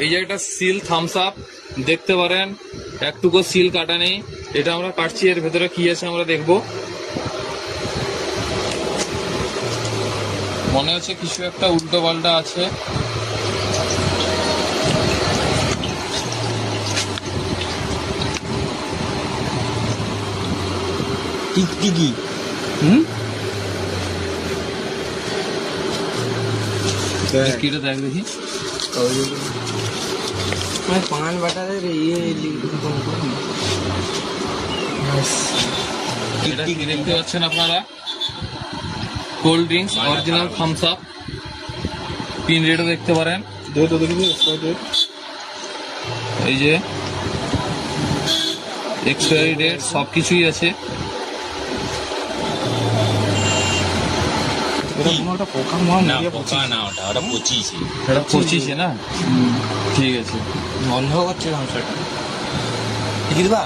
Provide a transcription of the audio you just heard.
এই যে একটা সিল থামস আপ দেখতে পারেন, একটুকু সিল কাটা নেই। এটা আমরা কাটছি, এর ভেতরে কি আছে আমরা দেখবো। মনে হচ্ছে কিছু একটা উল্টো পাল্টা আছে। টিকটিকি। কিটা দেখ দেখি। পান বাটারের এটা কি দেখতে পাচ্ছেন আপনারা? Cold drinks original Thums Up. Pin রেটও দেখতে পারেন। এই যে এক্সপায়ারি ডেট সবকিছুই আছে। ওটা পচিয়েছে। এটা পচিয়েছে না? ঠিক আছে, বন্ধ করছে ধ্বংসটা। কি দিবা?